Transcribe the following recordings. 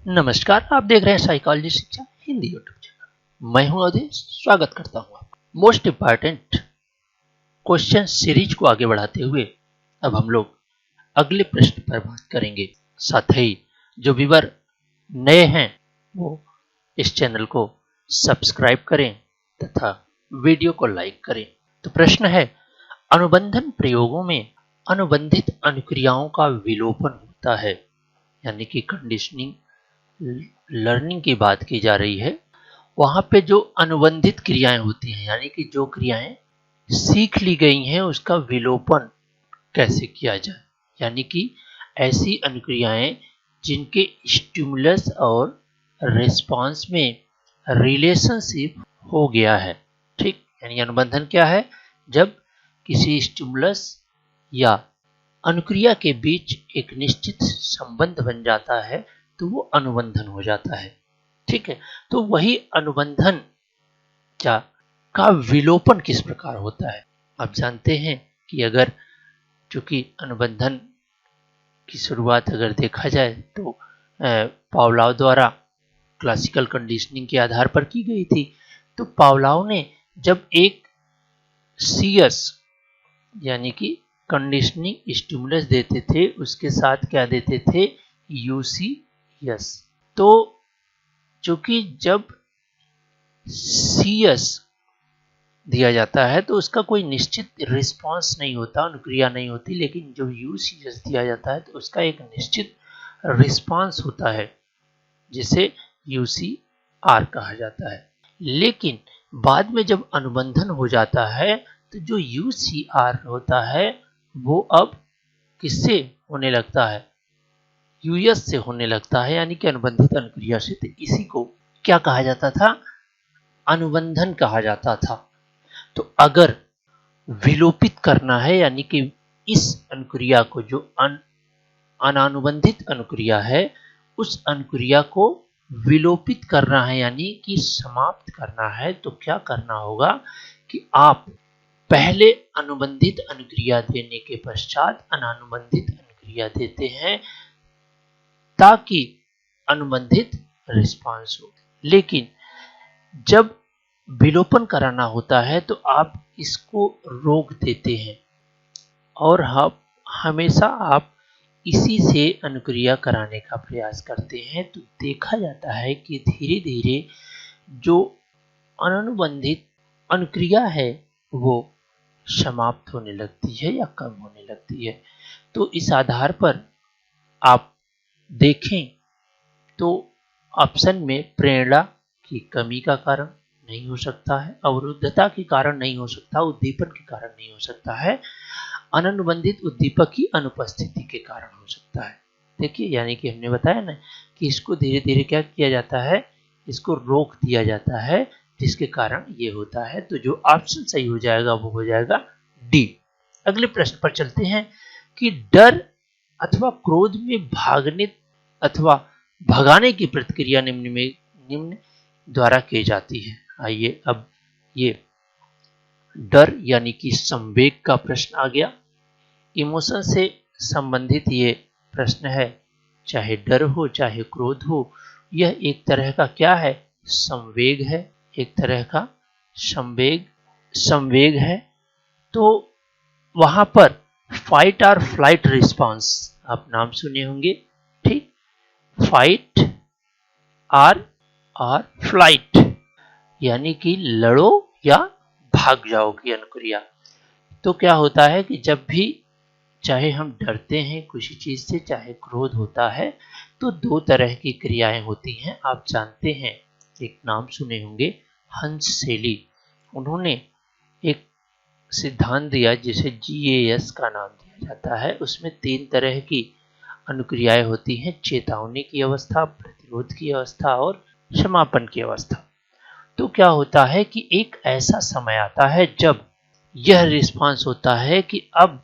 नमस्कार, आप देख रहे हैं साइकोलॉजी शिक्षा हिंदी यूट्यूब चैनल। मैं हूं अवधेश, स्वागत करता हूं आपका। मोस्ट इम्पॉर्टेंट क्वेश्चन सीरीज को आगे बढ़ाते हुए अब हम लोग अगले प्रश्न पर बात करेंगे। साथ ही जो व्यूअर नए हैं वो इस चैनल को सब्सक्राइब करें तथा वीडियो को लाइक करें। तो प्रश्न है, अनुबंधन प्रयोगों में अनुबंधित अनुक्रियाओं का विलोपन होता है, यानी कि कंडीशनिंग लर्निंग की बात की जा रही है। वहां पे जो अनुबंधित क्रियाएं होती हैं, यानी कि जो क्रियाएं सीख ली गई हैं उसका विलोपन कैसे किया जाए, यानी कि ऐसी अनुक्रियाएं जिनके स्टिमुलस और रिस्पांस में रिलेशनशिप हो गया है। ठीक, यानी अनुबंधन क्या है? जब किसी स्टिमुलस या अनुक्रिया के बीच एक निश्चित संबंध बन जाता है तो वो अनुबंधन हो जाता है। ठीक है, तो वही अनुबंधन का विलोपन किस प्रकार होता है? आप जानते हैं कि अगर चूंकि अनुबंधन की शुरुआत अगर देखा जाए तो पावलोव द्वारा क्लासिकल कंडीशनिंग के आधार पर की गई थी। तो पावलोव ने जब एक सीएस यानी कि कंडीशनिंग स्टिमुलस देते थे, उसके साथ क्या देते थे? यूसीएस। तो चूंकि जब सीएस दिया जाता है तो उसका कोई निश्चित रिस्पांस नहीं होता, अनुक्रिया नहीं होती, लेकिन जो यूसीएस दिया जाता है तो उसका एक निश्चित रिस्पांस होता है जिसे यूसीआर कहा जाता है। लेकिन बाद में जब अनुबंधन हो जाता है तो जो यूसीआर होता है वो अब किससे होने लगता है? यूएस से होने लगता है, यानी कि अनुबंधित अनुक्रिया से। तो इसी को क्या कहा जाता था? अनुबंधन कहा जाता था। तो अगर विलोपित करना है, यानी कि इस अनुक्रिया को, जो अनानुबंधित अनुक्रिया है, उस अनुक्रिया को विलोपित करना है यानी कि समाप्त करना है, तो क्या करना होगा कि आप पहले अनुबंधित अनुक्रिया देने के पश्चात अनानुबंधित अनुक्रिया देते हैं ताकि अनुबंधित रिस्पांस हो। लेकिन जब विलोपन कराना होता है तो आप इसको रोक देते हैं और हमेशा आप इसी से अनुक्रिया कराने का प्रयास करते हैं। तो देखा जाता है कि धीरे धीरे जो अनानुबंधित अनुक्रिया है वो समाप्त होने लगती है या कम होने लगती है। तो इस आधार पर आप देखें तो ऑप्शन में प्रेरणा की कमी का कारण नहीं हो सकता है, अवरुद्धता के कारण नहीं हो सकता, उद्दीपन के कारण नहीं हो सकता है, अनानुबंधित उद्दीपक की अनुपस्थिति के कारण हो सकता है। देखिए, यानी कि हमने बताया ना कि इसको धीरे धीरे क्या किया जाता है, इसको रोक दिया जाता है, जिसके कारण ये होता है। तो जो ऑप्शन सही हो जाएगा वो हो जाएगा डी। अगले प्रश्न पर चलते हैं कि डर अथवा क्रोध में भागने अथवा भगाने की प्रतिक्रिया निम्न द्वारा की जाती है। आइए, अब ये डर यानी कि संवेग का प्रश्न आ गया। इमोशन से संबंधित ये प्रश्न है। चाहे डर हो चाहे क्रोध हो, यह एक तरह का क्या है? संवेग है, एक तरह का संवेग है। तो वहां पर फाइट और फ्लाइट रिस्पांस आप नाम सुने होंगे। ठीक, फाइट और फ्लाइट यानी कि लड़ो या भाग जाओ की अनुक्रिया। तो क्या होता है कि जब भी चाहे हम डरते हैं किसी चीज से, चाहे क्रोध होता है, तो दो तरह की क्रियाएं होती हैं। आप जानते हैं, एक नाम सुने होंगे हंस सेली। उन्होंने एक सिद्धांत दिया जिसे GAS का नाम दिया जाता है। उसमें 3 तरह की अनुक्रियाएं होती हैं: चेतावनी की अवस्था, प्रतिरोध की अवस्था और क्षमापन की अवस्था। तो क्या होता है कि एक ऐसा समय आता है जब यह रिस्पांस होता है कि अब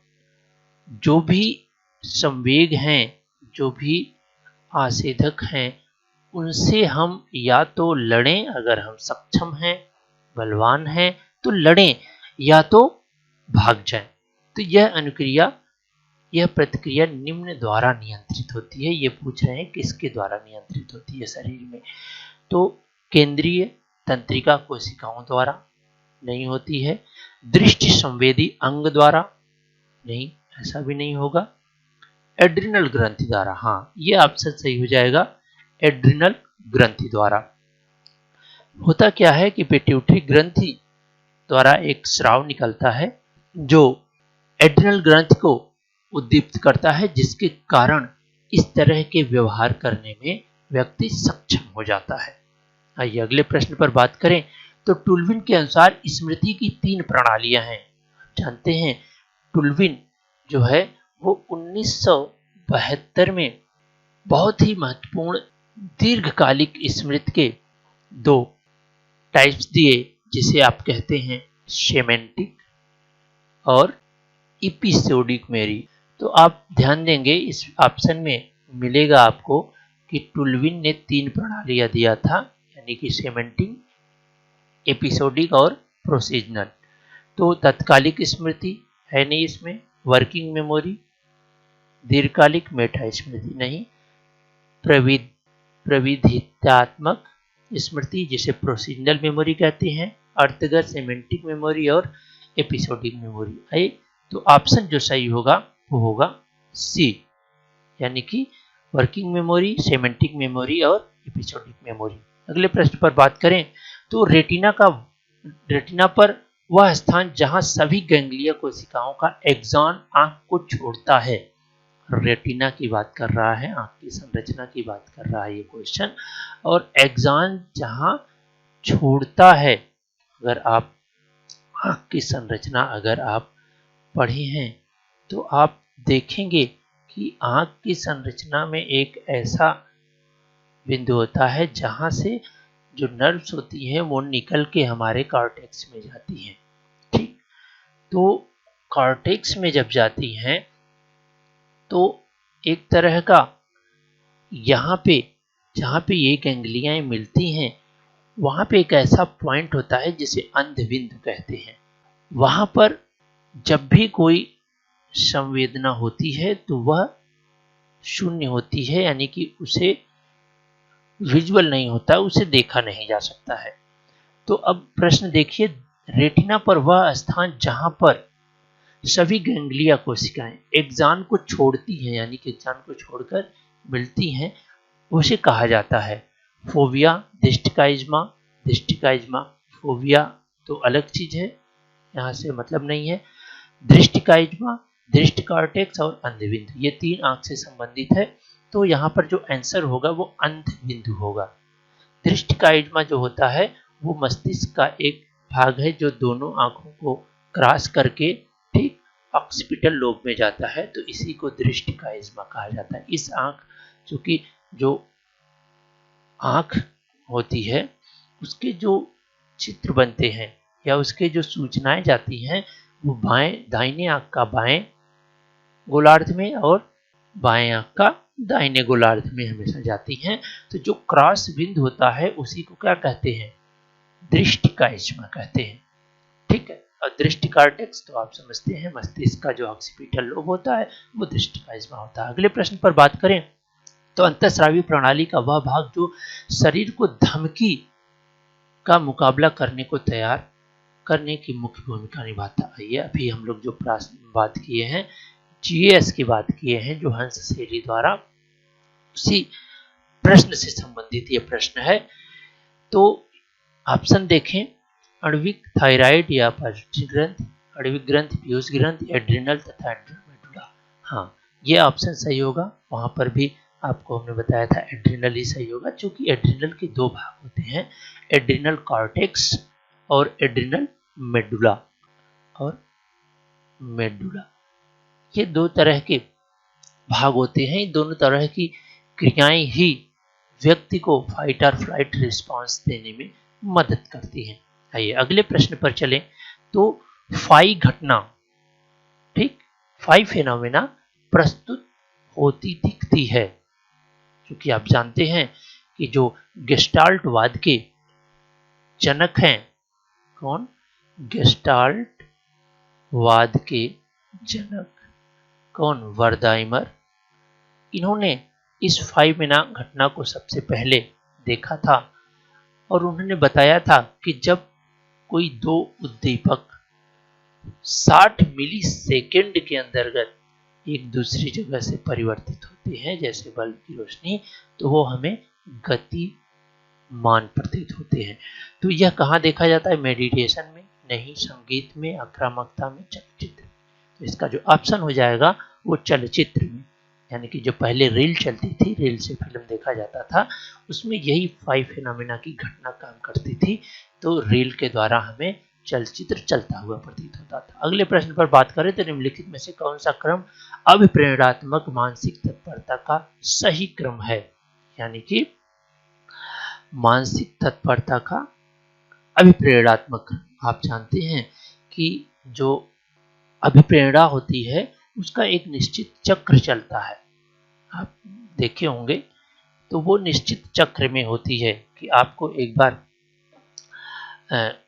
जो भी संवेग हैं, जो भी आसेधक हैं, उनसे हम या तो लड़ें, अगर हम सक्षम हैं, बलवान हैं तो लड़ें, या तो भाग जाएं। तो यह अनुक्रिया यह प्रतिक्रिया निम्न द्वारा नियंत्रित होती है। ये पूछ रहे हैं किसके द्वारा नियंत्रित होती है शरीर में, तो केंद्रीय तंत्रिका कोशिकाओं द्वारा नहीं होती है, दृष्टि संवेदी अंग द्वारा नहीं, ऐसा भी नहीं होगा, एड्रिनल ग्रंथि द्वारा, हाँ ये ऑप्शन सही हो जाएगा, एड्रिनल ग्रंथि द्वारा। होता क्या है कि पिट्यूटरी ग्रंथि द्वारा एक स्राव निकलता है जो एड्रिनल ग्रंथि को उद्दीप्त करता है, जिसके कारण इस तरह के व्यवहार करने में व्यक्ति सक्षम हो जाता है। आइए अगले प्रश्न पर बात करें तो टुल्विन के अनुसार स्मृति की 3 प्रणालियां हैं। जानते हैं टुल्विन जो है वो 1972 में बहुत ही महत्वपूर्ण दीर्घकालिक स्मृति के 2 टाइप्स दिए, जिसे आप कहते हैं सेमेंटिक और एपिसोडिक मेमोरी। तो आप ध्यान देंगे इस ऑप्शन में मिलेगा आपको कि टुल्विन ने 3 प्रणालियां दिया था, यानी कि सेमेंटिक, एपिसोडिक और प्रोसीजनल। तो तत्कालिक स्मृति है नहीं इसमें, वर्किंग मेमोरी, दीर्घकालिक मेटा स्मृति नहीं, प्रविधित्यात्मक स्मृति जिसे प्रोसीजनल मेमोरी कहते हैं, अर्थगत सेमेंटिक मेमोरी और एपिसोडिक मेमोरी। आइए तो ऑप्शन जो सही होगा वो होगा सी, यानी कि वर्किंग मेमोरी, सेमेंटिक मेमोरी और एपिसोडिक मेमोरी। अगले प्रश्न पर बात करें तो रेटिना पर वह स्थान जहां सभी गैंग्लिया कोशिकाओं का एक्सॉन आंख को छोड़ता है, रेटिना की बात कर रहा है, आंख की संरचना की बात कर रहा है ये क्वेश्चन, और एक्सॉन जहां छोड़ता है, अगर आप आंख की संरचना अगर आप पढ़े हैं तो आप देखेंगे कि आंख की संरचना में एक ऐसा बिंदु होता है जहां से जो नर्व्स होती हैं वो निकल के हमारे कॉर्टेक्स में जाती हैं। ठीक, तो कॉर्टेक्स में जब जाती हैं तो एक तरह का यहाँ पे जहाँ पे ये गैंग्लियाएं मिलती हैं वहाँ पे एक ऐसा पॉइंट होता है जिसे अंधबिंदु कहते हैं। वहाँ पर जब भी कोई संवेदना होती है तो वह शून्य होती है, यानी कि उसे विजुअल नहीं होता, उसे देखा नहीं जा सकता है। तो अब प्रश्न देखिए, रेटिना पर वह स्थान जहां पर सभी गैंग्लिया कोशिकाएं एक्सॉन को छोड़ती हैं, यानी कि एक्सॉन को छोड़कर मिलती हैं, उसे कहा जाता है फोविया, डिस्टिकाइज्मा। डिस्टिकाइज्मा फोविया तो अलग चीज है, यहाँ से मतलब नहीं है। दृष्टिकाइज्मा, दृष्टि कॉर्टेक्स और अंधबिंदु, ये 3 आंख से संबंधित है। तो यहाँ पर जो आंसर होगा वो अंधबिंदु होगा। दृष्टिकाइज्मा जो होता है वो मस्तिष्क का एक भाग है जो दोनों आंखों को क्रॉस करके ठीक ऑक्सीपिटल लोब में जाता है, तो इसी को दृष्टिकाइज्मा कहा जाता है। इस आंख चूंकि जो आंख होती है उसके जो चित्र बनते हैं या उसके जो सूचनाएं जाती हैं वो दाहिने आंख का बाएं गोलार्ध में और बाएं आंख का दाहिने गोलार्ध में हमेशा जाती हैं। तो जो क्रॉस बिंदु होता है उसी को क्या कहते हैं, दृष्टिकाइज्मा कहते हैं। ठीक है, और दृष्टि कॉर्टेक्स तो आप समझते हैं मस्तिष्क का जो ऑक्सीपिटल लोब होता है वो दृष्टिकाइज्मा होता है। अगले प्रश्न पर बात करें तो अंतःस्रावी प्रणाली का वह भाग जो शरीर को धमकी का मुकाबला करने को तैयार करने की मुख्य भूमिका निभाता है। ये अभी हम लोग जो बात किए हैं जीएस की बात किए हैं जो हंस सेठी द्वारा, उसी प्रश्न से संबंधित ये प्रश्न है। तो ऑप्शन देखें, आणविक थायराइड या पॉजिटिव ग्रंथि, आणविक ग्रंथि, पीयूष ग्रंथि, एड्रिनल तथा एड्रेमेडुला। हाँ ये ऑप्शन सही होगा। वहां पर भी आपको हमने बताया था एड्रिनल ही सही होगा, क्योंकि एड्रिनल के 2 भाग होते हैं, एड्रिनल कॉर्टेक्स और एड्रिनल मेडुला। और मेडुला ये 2 तरह के भाग होते हैं। इन दोनों तरह की क्रियाएं ही व्यक्ति को फाइट और फ्लाइट रिस्पांस देने में मदद करती हैं। आइए अगले प्रश्न पर चलें तो फाई घटना, ठीक, फाई फेनोमेना प्रस्तुत होती दिखती है, क्योंकि आप जानते हैं कि जो गेस्टाल्टवाद के जनक हैं, कौन, गेस्टाल्टवाद के जनक कौन, वर्दाइमर, इन्होंने इस फाइमेना घटना को सबसे पहले देखा था और उन्होंने बताया था कि जब कोई दो उद्दीपक 60 मिली सेकेंड के अंतर्गत एक दूसरी जगह से परिवर्तित होते हैं, जैसे बल्ब की रोशनी, तो वो हमें गतिमान प्रतीत होते हैं। तो यह कहाँ देखा जाता है, मेडिटेशन में नहीं, संगीत में, आक्रामकता में, चलचित्र। तो इसका जो ऑप्शन हो जाएगा वो चलचित्र में, यानी कि जो पहले रील चलती थी, रील से फिल्म देखा जाता था, उसमें यही 5 फिनोमेना की घटना काम करती थी, तो रील के द्वारा हमें चलचित्र चलता हुआ प्रतीत होता था। अगले प्रश्न पर बात करें तो निम्नलिखित में से कौन सा क्रम अभिप्रेरणात्मक मानसिक तत्परता का सही क्रम है, यानी कि मानसिक तत्परता का अभिप्रेरणात्मक। आप जानते हैं कि जो अभिप्रेरणा होती है उसका एक निश्चित चक्र चलता है, आप देखे होंगे, तो वो निश्चित चक्र में होती है कि आपको एक बार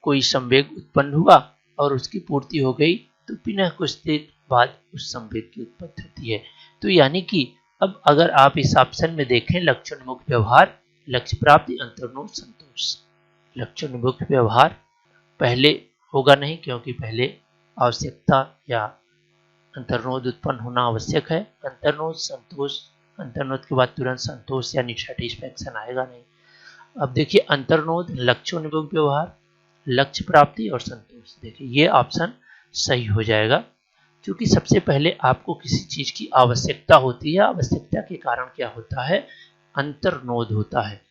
कोई संवेग उत्पन्न हुआ और उसकी पूर्ति हो गई तो पुनः कुछ देर बाद उस संवेग की उत्पत्ति होती है। तो यानी कि अब अगर आप इस ऑप्शन में देखें, लक्षण मुख व्यवहार, लक्ष्य प्राप्ति, अंतर्नोद, संतोष। लक्षण मुख व्यवहार पहले होगा नहीं, क्योंकि पहले आवश्यकता या अंतर्नोद उत्पन्न होना आवश्यक है। अंतर्नोद, संतोष, अंतर्नोद के बाद तुरंत संतोष यानी सेटिस्फैक्शन आएगा नहीं। अब देखिए, अंतर्नोद, लक्ष्य मुख व्यवहार, लक्ष्य प्राप्ति और संतोष, देखिए ये ऑप्शन सही हो जाएगा, क्योंकि सबसे पहले आपको किसी चीज की आवश्यकता होती है। आवश्यकता के कारण क्या होता है, अंतर्नोद होता है,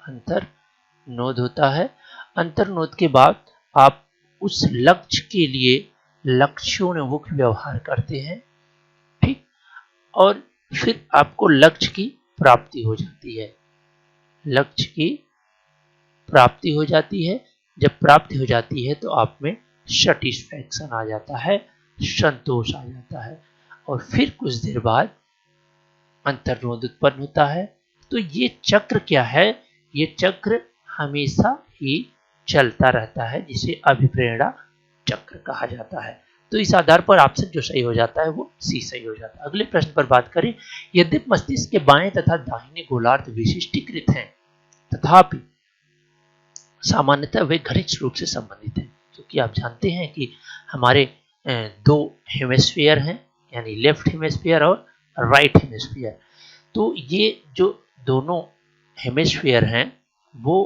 अंतर्नोद होता है। अंतर्नोद के बाद आप उस लक्ष्य के लिए लक्ष्योन्मुख व्यवहार करते हैं, ठीक, और फिर आपको लक्ष्य की प्राप्ति हो जाती है, लक्ष्य की प्राप्ति हो जाती है। जब प्राप्ति हो जाती है तो आप में सेटिस्फैक्शन आ जाता है, संतोष आ जाता है, और फिर कुछ देर बाद अंतर्नोद उत्पन्न होता है। तो ये चक्र क्या है, ये चक्र हमेशा ही चलता रहता है, जिसे अभिप्रेरणा चक्र कहा जाता है। तो इस आधार पर ऑप्शन जो सही हो जाता है वो सी सही हो जाता है। अगले प्रश्न पर बात करें, यद्यपि मस्तिष्क के बाएं तथा दाहिने गोलार्ध विशिष्टीकृत हैं, तथापि सामान्यतः वे घनिष्ठ रूप से संबंधित हैं, क्योंकि आप जानते हैं कि हमारे दो हेमिस्फीयर हैं, यानी लेफ्ट हेमिस्फीयर और राइट हेमिस्फीयर। तो ये जो दोनों हेमिस्फीयर हैं वो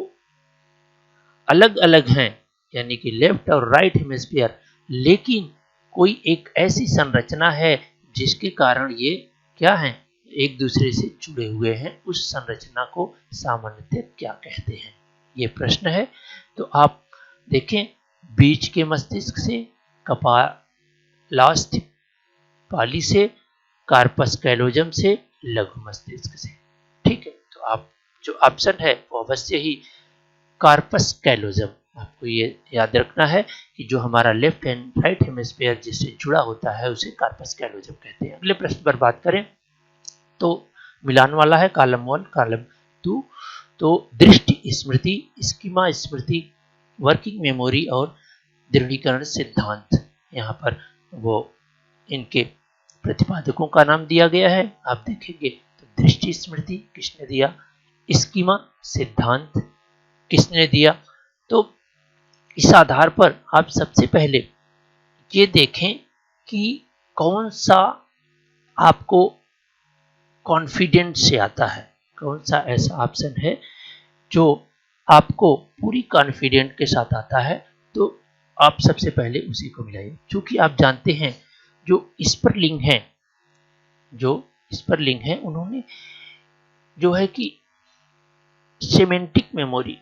अलग अलग हैं, यानी कि लेफ्ट और राइट हेमिस्फीयर, लेकिन कोई एक ऐसी संरचना है जिसके कारण ये क्या हैं, एक दूसरे से जुड़े हुए हैं। उस संरचना को सामान्यतः क्या कहते हैं, ये प्रश्न है। तो आप देखें, बीच के मस्तिष्क से, कपालास्थि पाली से, कार्पस कैलोजम से, लघु मस्तिष्क से, ठीक है। तो आप जो ऑप्शन है वो अवश्य ही कार्पस कैलोजम, आपको ये याद रखना है कि जो हमारा लेफ्ट एंड राइट हेमिस्फीयर जिससे जुड़ा होता है उसे कार्पस कैलोजम कहते हैं। अगले प्रश्न पर बात करें तो मिलान वाला है, कॉलम 1 कॉलम 2। तो दृष्टि स्मृति, स्कीमा स्मृति, वर्किंग मेमोरी और दृढ़ीकरण सिद्धांत, यहाँ पर वो इनके प्रतिपादकों का नाम दिया गया है। आप देखेंगे तो दृष्टि स्मृति किसने दिया, स्कीमा सिद्धांत किसने दिया। तो इस आधार पर आप सबसे पहले ये देखें कि कौन सा आपको कॉन्फिडेंट से आता है, कौन सा ऐसा ऑप्शन है जो आपको पूरी कॉन्फिडेंट के साथ आता है, तो आप सबसे पहले उसी को मिलाइए। क्योंकि आप जानते हैं जो स्परलिंग हैं, जो स्परलिंग हैं, उन्होंने जो है कि सेमेंटिक मेमोरी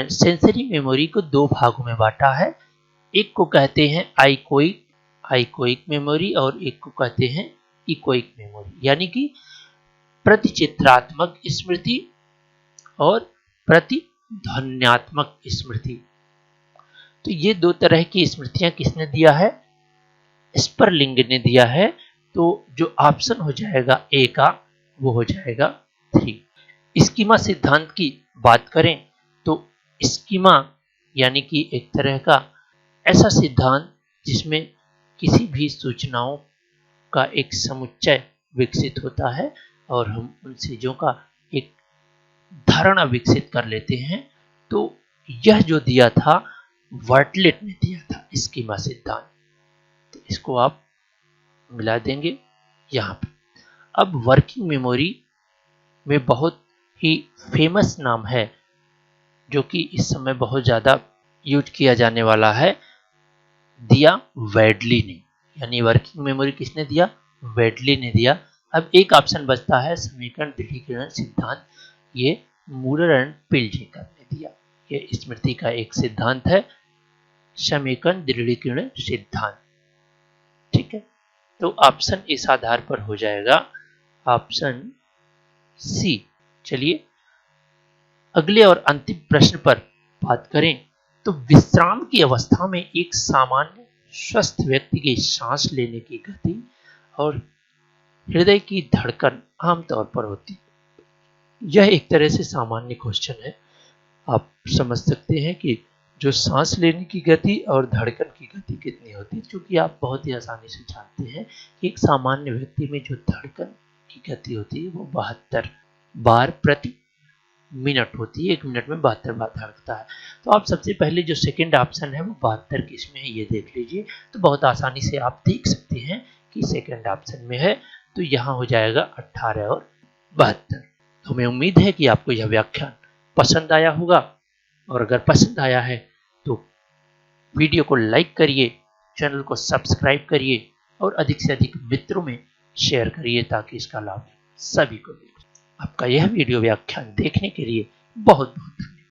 सेंसरी मेमोरी को दो भागों में बांटा है। एक को कहते हैं आइकोइक मेमोरी और एक को कहते हैं इकोइक मेमोरी, यानी कि प्रतिचित्रात्मक स्मृति और प्रतिध्वन्यात्मक स्मृति। तो ये दो तरह की स्मृतियां किसने दिया है, स्परलिंग ने दिया है। तो जो ऑप्शन हो जाएगा ए का वो हो जाएगा 3। स्कीमा सिद्धांत की बात करें तो स्कीमा यानी कि एक तरह का ऐसा सिद्धांत जिसमें किसी भी सूचनाओं का एक समुच्चय विकसित होता है और हम उन चीजों का एक धारणा विकसित कर लेते हैं। तो यह जो दिया था वर्टलेट ने दिया था स्कीमा सिद्धांत, तो इसको आप मिला देंगे यहाँ पे। अब वर्किंग मेमोरी में बहुत ही फेमस नाम है जो कि इस समय बहुत ज़्यादा यूज किया जाने वाला है, दिया वेडली ने। यानी वर्किंग मेमोरी किसने दिया? वेडली ने दिया। अब एक ऑप्शन बचता है समीकरण दृढ़ीकरण सिद्धांत, ये मूलर एंड पिलजेकर ने दिया। ये स्मृति का एक सिद्धांत है, समीकरण दृढ़ीकरण सिद्धांत। ठीक है, तो ऑप्शन इस आधार पर हो जाएगा ऑप्शन सी। चलिए अगले और अंतिम प्रश्न पर बात करें तो विश्राम की अवस्था में एक सामान्य स्वस्थ व्यक्ति की सांस लेने की गति और हृदय की धड़कन आमतौर पर होती है। यह एक तरह से सामान्य क्वेश्चन है। आप समझ सकते हैं कि जो सांस लेने की गति और धड़कन की गति कितनी होती है, क्योंकि आप बहुत ही आसानी से जानते हैं कि एक सामान्य व्यक्ति में जो धड़कन की गति होती है वो 72 बार प्रति मिनट होती है। 1 मिनट में 72 बार धड़कता है। तो आप सबसे पहले जो सेकंड ऑप्शन है वो 72 किसमें है ये देख लीजिए। तो बहुत आसानी से आप देख सकते हैं कि सेकंड ऑप्शन में है, तो यहाँ हो जाएगा 18 और 72। तो हमें उम्मीद है कि आपको यह व्याख्यान पसंद आया होगा, और अगर पसंद आया है तो वीडियो को लाइक करिए, चैनल को सब्सक्राइब करिए और अधिक से अधिक मित्रों में शेयर करिए ताकि इसका लाभ सभी को मिले। आपका यह वीडियो व्याख्यान देखने के लिए बहुत बहुत धन्यवाद।